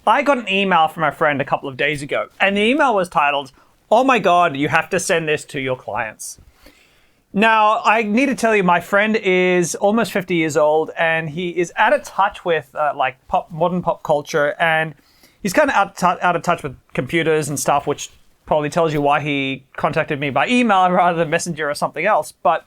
I got an email from a friend a couple of days ago, and the email was titled, "Oh my God, you have to send this to your clients." Now, I need to tell you, my friend is almost 50 years old, and he is out of touch with modern pop culture, and he's kind of out of touch with computers and stuff, which probably tells you why he contacted me by email rather than Messenger or something else. But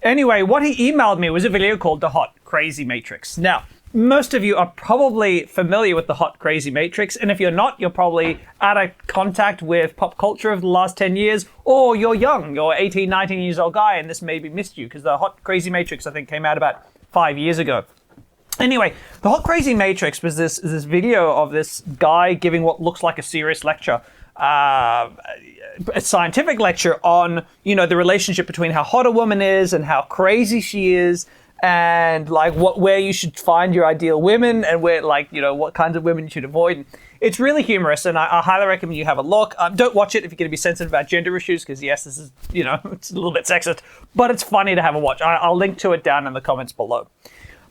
anyway, what he emailed me was a video called The Hot Crazy Matrix. Now, most of you are probably familiar with the Hot Crazy Matrix, and if you're not, you're probably out of contact with pop culture of the last 10 years, or you're young, you're 18, 19 years old guy, and this maybe missed you, because the Hot Crazy Matrix, I think, came out about 5 years ago. Anyway, the Hot Crazy Matrix was this video of this guy giving what looks like a serious lecture, a scientific lecture on, the relationship between how hot a woman is and how crazy she is, and like where you should find your ideal women, and where what kinds of women you should avoid. And it's really humorous, and I highly recommend you have a look. Don't watch it if you're going to be sensitive about gender issues, because yes, this is it's a little bit sexist, but it's funny to have a watch. I'll link to it down in the comments below.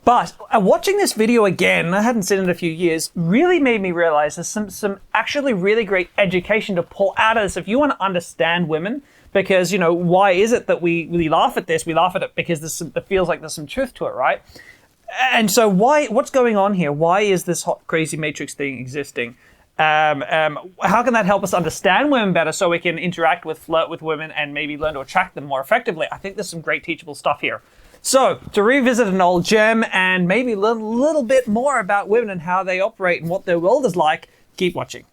But watching this video again, I hadn't seen it in a few years, really made me realize there's some actually really great education to pull out of this if you want to understand women. Because, why is it that we laugh at this? We laugh at it because it feels like there's some truth to it, right? And so what's going on here? Why is this Hot Crazy Matrix thing existing? How can that help us understand women better so we can interact with, flirt with women, and maybe learn to attract them more effectively? I think there's some great teachable stuff here. So, to revisit an old gem and maybe learn a little bit more about women and how they operate and what their world is like, keep watching.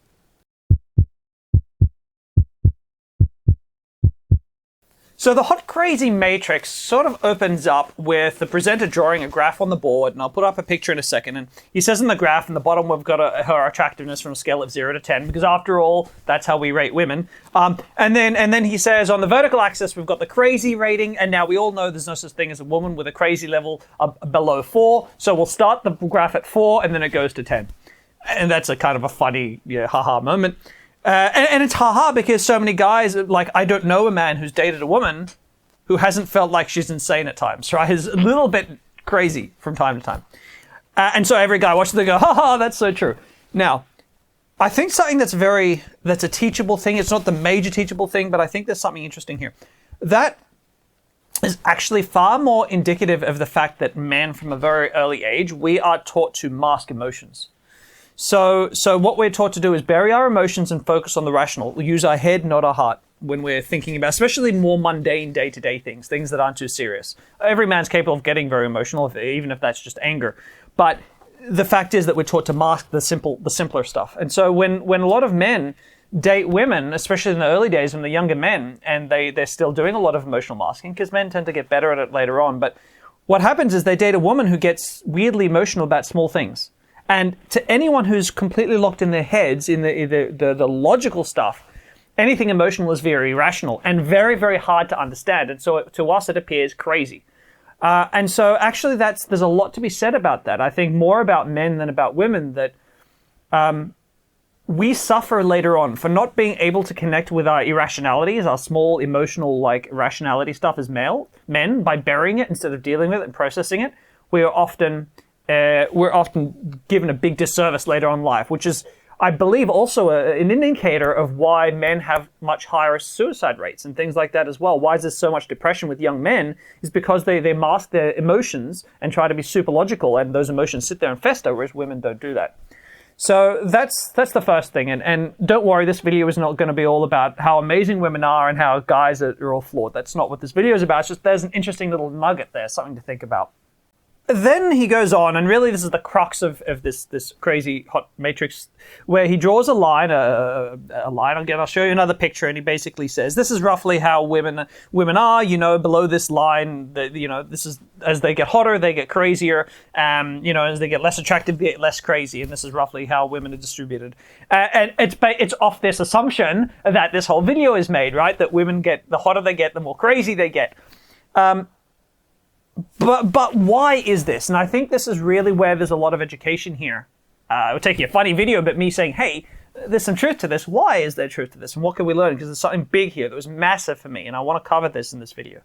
So the Hot Crazy Matrix sort of opens up with the presenter drawing a graph on the board, and I'll put up a picture in a second. And he says in the graph, in the bottom, we've got her attractiveness from a scale of 0 to 10, because after all, that's how we rate women. And then he says on the vertical axis, we've got the crazy rating, and now we all know there's no such thing as a woman with a crazy level below 4. So we'll start the graph at 4, and then it goes to 10. And that's a kind of a funny, haha moment. And it's haha because so many guys, I don't know a man who's dated a woman who hasn't felt like she's insane at times, right? Who's a little bit crazy from time to time. And so every guy watches, they go, haha, that's so true. Now, I think something that's a teachable thing, it's not the major teachable thing, but I think there's something interesting here. That is actually far more indicative of the fact that men from a very early age, we are taught to mask emotions. So what we're taught to do is bury our emotions and focus on the rational. We use our head, not our heart, when we're thinking about, especially more mundane day-to-day things that aren't too serious. Every man's capable of getting very emotional, even if that's just anger. But the fact is that we're taught to mask the simpler stuff. And so when a lot of men date women, especially in the early days when they're younger men, and they're still doing a lot of emotional masking, because men tend to get better at it later on. But what happens is they date a woman who gets weirdly emotional about small things. And to anyone who's completely locked in their heads, in the logical stuff, anything emotional is very irrational and very, very hard to understand. And so to us, it appears crazy. And so actually there's a lot to be said about that. I think more about men than about women, that we suffer later on for not being able to connect with our irrationalities, our small emotional irrationality stuff as men, by burying it instead of dealing with it and processing it. We're often given a big disservice later on in life, which is, I believe, also an indicator of why men have much higher suicide rates and things like that as well. Why is there so much depression with young men? Is because they mask their emotions and try to be super logical, and those emotions sit there and fester, whereas women don't do that. So that's the first thing. And don't worry, this video is not going to be all about how amazing women are and how guys are all flawed. That's not what this video is about. It's just there's an interesting little nugget there, something to think about. Then he goes on, and really this is the crux of this crazy Hot Matrix, where he draws a line. Again, I'll show you another picture, and he basically says, this is roughly how women are, below this line, this is, as they get hotter, they get crazier, as they get less attractive, they get less crazy, and this is roughly how women are distributed. And it's off this assumption that this whole video is made, right? That women the hotter they get, the more crazy they get. But why is this? And I think this is really where there's a lot of education here. We're taking a funny video, but me saying, hey, there's some truth to this. Why is there truth to this? And what can we learn? Because there's something big here that was massive for me, and I want to cover this in this video.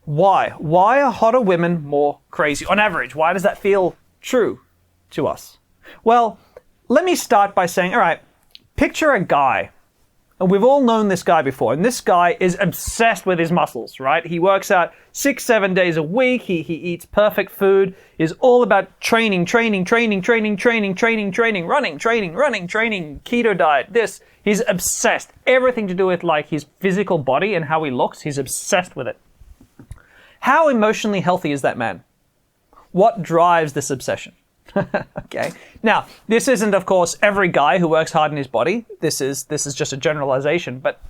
Why? Why are hotter women more crazy? On average, why does that feel true to us? Well, let me start by saying, all right, picture a guy. And we've all known this guy before. And this guy is obsessed with his muscles, right? He works out 6-7 days a week. He eats perfect food. Is all about training, running, keto diet, this. He's obsessed. Everything to do with like his physical body and how he looks, he's obsessed with it. How emotionally healthy is that man? What drives this obsession? Okay. Now, this isn't, of course, every guy who works hard in his body. This is just a generalization. But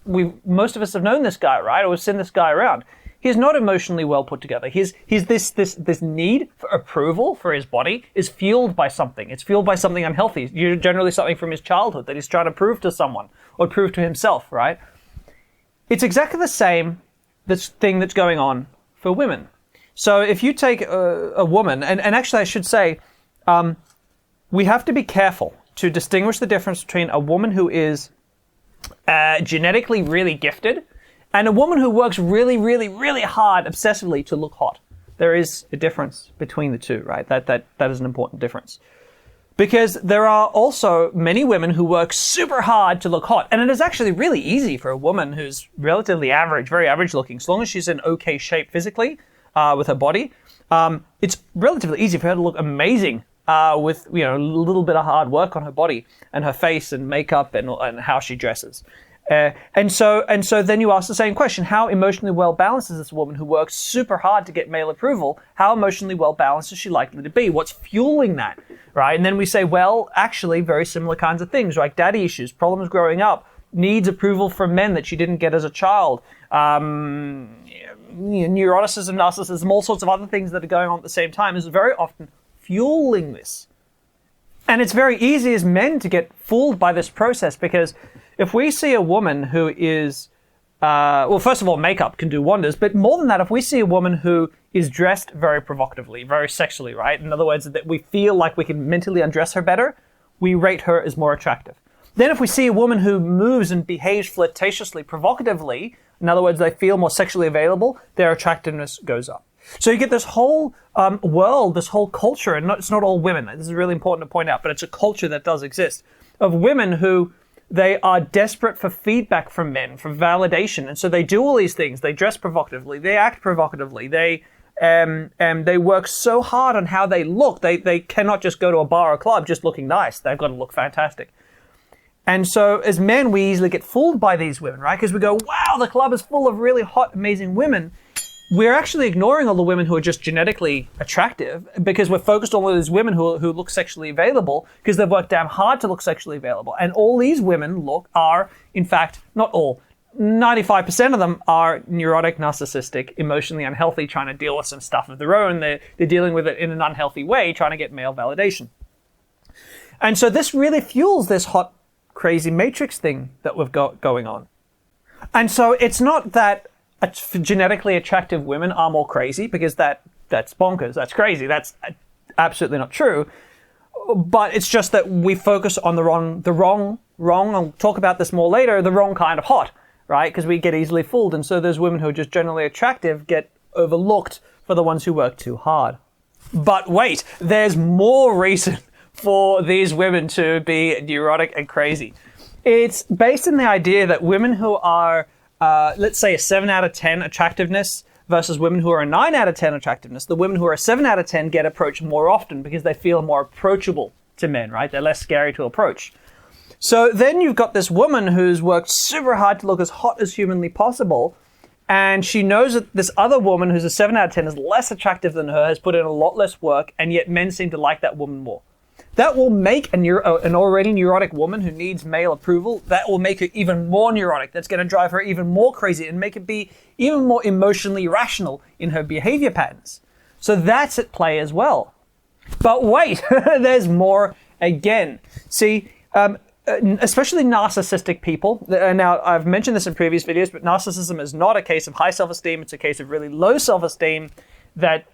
most of us have known this guy, right? Or we've seen this guy around. He's not emotionally well put together. He's this need for approval for his body is fueled by something. It's fueled by something unhealthy. Generally something from his childhood that he's trying to prove to someone or prove to himself, right? It's exactly the same this thing that's going on for women. So if you take a woman, and actually I should say, we have to be careful to distinguish the difference between a woman who is genetically really gifted and a woman who works really, really, really hard obsessively to look hot. There is a difference between the two, right? That is an important difference. Because there are also many women who work super hard to look hot. And it is actually really easy for a woman who's relatively average, very average looking, as long as she's in okay shape physically with her body. It's relatively easy for her to look amazing with a little bit of hard work on her body and her face and makeup and how she dresses. And so then you ask the same question: how emotionally well balanced is this woman who works super hard to get male approval? How emotionally well balanced is she likely to be? What's fueling that, right? And then we say, well, actually, very similar kinds of things, like daddy issues, problems growing up, needs approval from men that she didn't get as a child, neuroticism, narcissism, all sorts of other things that are going on at the same time is very often fueling this. And it's very easy as men to get fooled by this process, because if we see a woman who is, well, first of all, makeup can do wonders, but more than that, if we see a woman who is dressed very provocatively, very sexually, right? In other words, that we feel like we can mentally undress her better, we rate her as more attractive. Then if we see a woman who moves and behaves flirtatiously, provocatively, in other words, they feel more sexually available, their attractiveness goes up. So you get this whole world, this whole culture, and it's not all women. This is really important to point out, but it's a culture that does exist, of women who they are desperate for feedback from men, for validation. And so they do all these things. They dress provocatively. They act provocatively. They work so hard on how they look. They cannot just go to a bar or club just looking nice. They've got to look fantastic. And so as men, we easily get fooled by these women, right? Because we go, wow, the club is full of really hot, amazing women. We're actually ignoring all the women who are just genetically attractive because we're focused on all these women who look sexually available because they've worked damn hard to look sexually available. And all these women are, in fact, not all, 95% of them are neurotic, narcissistic, emotionally unhealthy, trying to deal with some stuff of their own. They're dealing with it in an unhealthy way, trying to get male validation. And so this really fuels this hot, crazy matrix thing that we've got going on. And so it's not that genetically attractive women are more crazy, because that's bonkers, that's crazy, that's absolutely not true. But it's just that we focus on the wrong, I'll talk about this more later, the wrong kind of hot, right? Because we get easily fooled. And so those women who are just generally attractive get overlooked for the ones who work too hard. But wait, there's more reason for these women to be neurotic and crazy. It's based on the idea that women who are let's say a 7 out of 10 attractiveness versus women who are a 9 out of 10 attractiveness, the women who are a 7 out of 10 get approached more often because they feel more approachable to men, right? They're less scary to approach. So then you've got this woman who's worked super hard to look as hot as humanly possible, and she knows that this other woman who's a 7 out of 10 is less attractive than her, has put in a lot less work, and yet men seem to like that woman more. That will make an already neurotic woman who needs male approval, that will make her even more neurotic. That's going to drive her even more crazy and make her be even more emotionally irrational in her behavior patterns. So that's at play as well. But wait, there's more again. See, especially narcissistic people. Now, I've mentioned this in previous videos, but narcissism is not a case of high self-esteem. It's a case of really low self-esteem that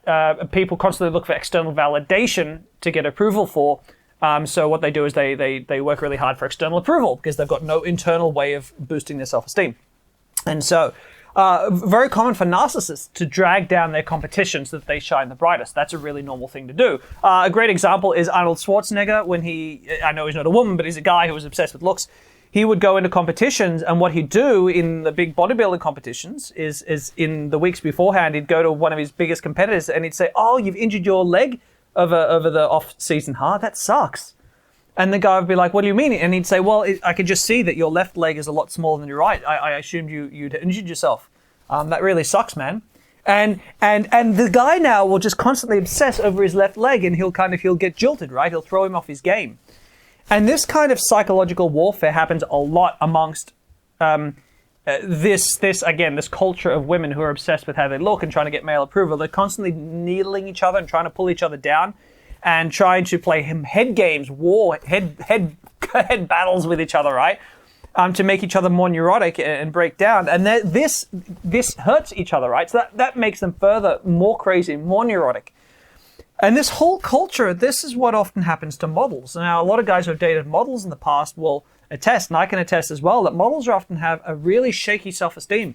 people constantly look for external validation to get approval for. So what they do is they work really hard for external approval because they've got no internal way of boosting their self-esteem. And so Very common for narcissists to drag down their competition so that they shine the brightest. That's a really normal thing to do. A great example is Arnold Schwarzenegger when I know he's not a woman, but he's a guy who was obsessed with looks. He would go into competitions, and what he'd do in the big bodybuilding competitions is in the weeks beforehand, he'd go to one of his biggest competitors and he'd say, "Oh, you've injured your leg over the off-season. That sucks." And the guy would be like, "What do you mean?" And he'd say, "Well, I can just see that your left leg is a lot smaller than your right. I assumed you'd injured yourself. That really sucks, man." And the guy now will just constantly obsess over his left leg, and he'll get jilted, right? He'll throw him off his game. And this kind of psychological warfare happens a lot amongst this culture of women who are obsessed with how they look and trying to get male approval. They're constantly needling each other and trying to pull each other down, and trying to play head games, head battles with each other, right? To make each other more neurotic and break down. And this hurts each other, right? So that makes them further more crazy, more neurotic. And this whole culture, this is what often happens to models. Now, a lot of guys who have dated models in the past will attest, and I can attest as well, that models often have a really shaky self-esteem.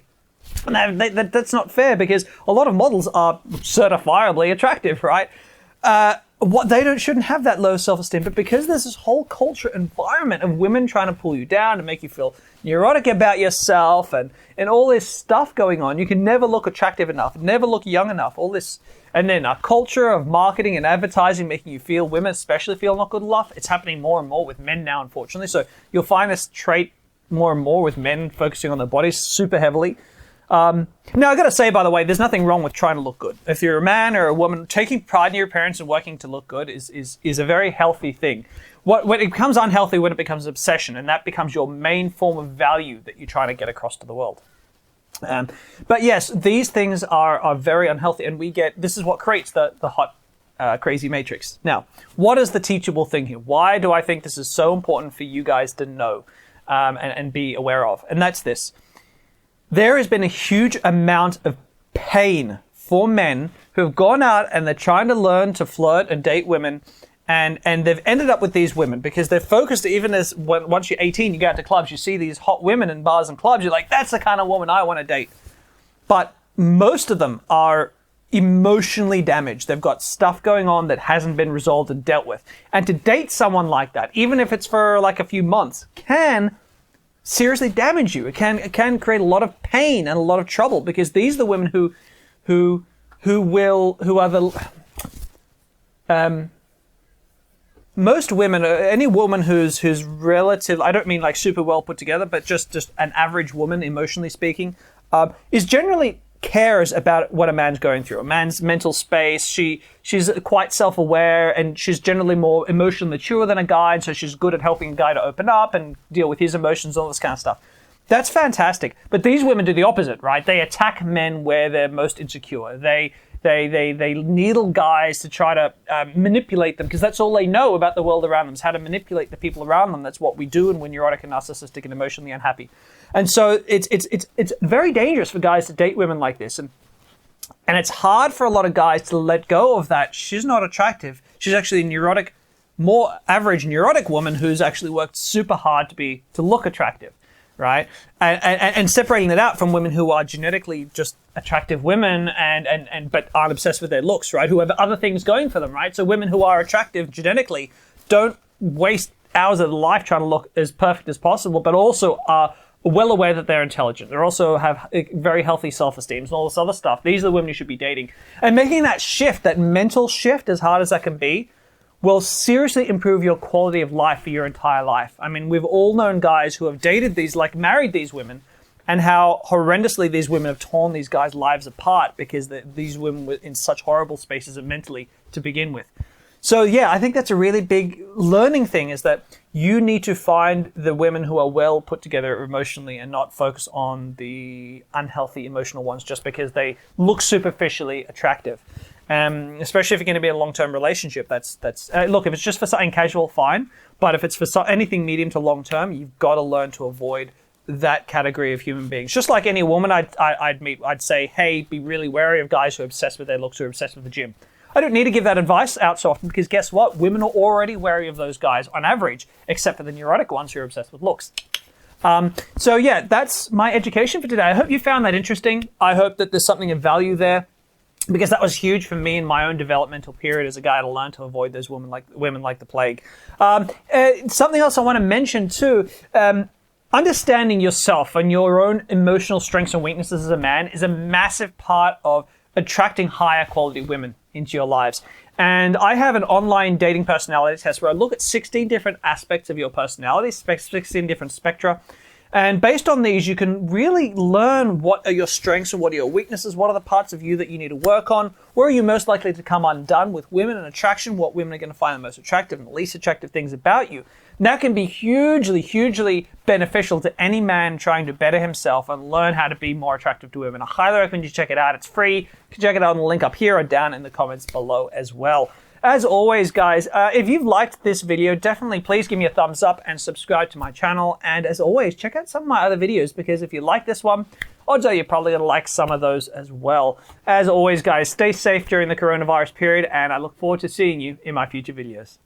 And that's not fair, because a lot of models are certifiably attractive, right? Shouldn't have that low self-esteem, but because there's this whole culture environment of women trying to pull you down and make you feel neurotic about yourself and all this stuff going on, you can never look attractive enough, never look young enough, all this. And then a culture of marketing and advertising making you feel, women especially, feel not good enough. It's happening more and more with men now, unfortunately. So you'll find this trait more and more with men focusing on their bodies super heavily. Now, I got to say, by the way, there's nothing wrong with trying to look good. If you're a man or a woman, taking pride in your appearance and working to look good is a very healthy thing. When it becomes unhealthy, when it becomes obsession, and that becomes your main form of value that you're trying to get across to the world. But yes, these things are very unhealthy, and this is what creates the hot, crazy matrix. Now, what is the teachable thing here? Why do I think this is so important for you guys to know and be aware of? And that's this. There has been a huge amount of pain for men who have gone out and they're trying to learn to flirt and date women, and they've ended up with these women because they're focused, even as once you're 18, you go out to clubs, you see these hot women in bars and clubs, you're like, that's the kind of woman I want to date. But most of them are emotionally damaged. They've got stuff going on that hasn't been resolved and dealt with. And to date someone like that, even if it's for like a few months, can seriously damage you. It can create a lot of pain and a lot of trouble, because these are the women who are the most women, any woman who's relative, I don't mean like super well put together, but just an average woman, emotionally speaking, is generally cares about what a man's going through, a man's mental space. She's quite self-aware, and she's generally more emotionally mature than a guy, and so she's good at helping a guy to open up and deal with his emotions, all this kind of stuff. That's fantastic. But these women do the opposite, right? They attack men where they're most insecure. They needle guys to try to manipulate them, because that's all they know about the world around them, is how to manipulate the people around them. That's what we do when we're neurotic and narcissistic and emotionally unhappy. And so it's very dangerous for guys to date women like this. And it's hard for a lot of guys to let go of that. She's not attractive. She's actually a neurotic, more average neurotic woman who's actually worked super hard to look attractive, right? And separating that out from women who are genetically just attractive women but aren't obsessed with their looks, right? Who have other things going for them, right? So women who are attractive genetically don't waste hours of their life trying to look as perfect as possible, but also are well aware that they're intelligent. They also have very healthy self-esteem and all this other stuff. These are the women you should be dating. And making that shift, that mental shift, as hard as that can be, will seriously improve your quality of life for your entire life. I mean, we've all known guys who have dated married these women, and how horrendously these women have torn these guys' lives apart because these women were in such horrible spaces mentally to begin with. So yeah, I think that's a really big learning thing, is that you need to find the women who are well put together emotionally and not focus on the unhealthy emotional ones just because they look superficially attractive. Especially if you're going to be in a long-term relationship, look, if it's just for something casual, fine. But if it's for anything medium to long-term, you've got to learn to avoid that category of human beings. Just like any woman I'd meet, I'd say, hey, be really wary of guys who are obsessed with their looks, who are obsessed with the gym. I don't need to give that advice out so often, because guess what? Women are already wary of those guys on average, except for the neurotic ones who are obsessed with looks. So yeah, that's my education for today. I hope you found that interesting. I hope that there's something of value there, because that was huge for me in my own developmental period as a guy to learn to avoid those women like the plague. Something else I want to mention too. Understanding yourself and your own emotional strengths and weaknesses as a man is a massive part of attracting higher quality women into your lives. And I have an online dating personality test where I look at 16 different aspects of your personality, 16 different spectra. And based on these, you can really learn what are your strengths and what are your weaknesses, what are the parts of you that you need to work on, where are you most likely to come undone with women and attraction, what women are going to find the most attractive and the least attractive things about you. And that can be hugely, hugely beneficial to any man trying to better himself and learn how to be more attractive to women. I highly recommend you check it out. It's free. You can check it out on the link up here or down in the comments below as well. As always, guys, if you've liked this video, definitely please give me a thumbs up and subscribe to my channel. And as always, check out some of my other videos, because if you like this one, odds are you're probably going to like some of those as well. As always, guys, stay safe during the coronavirus period, and I look forward to seeing you in my future videos.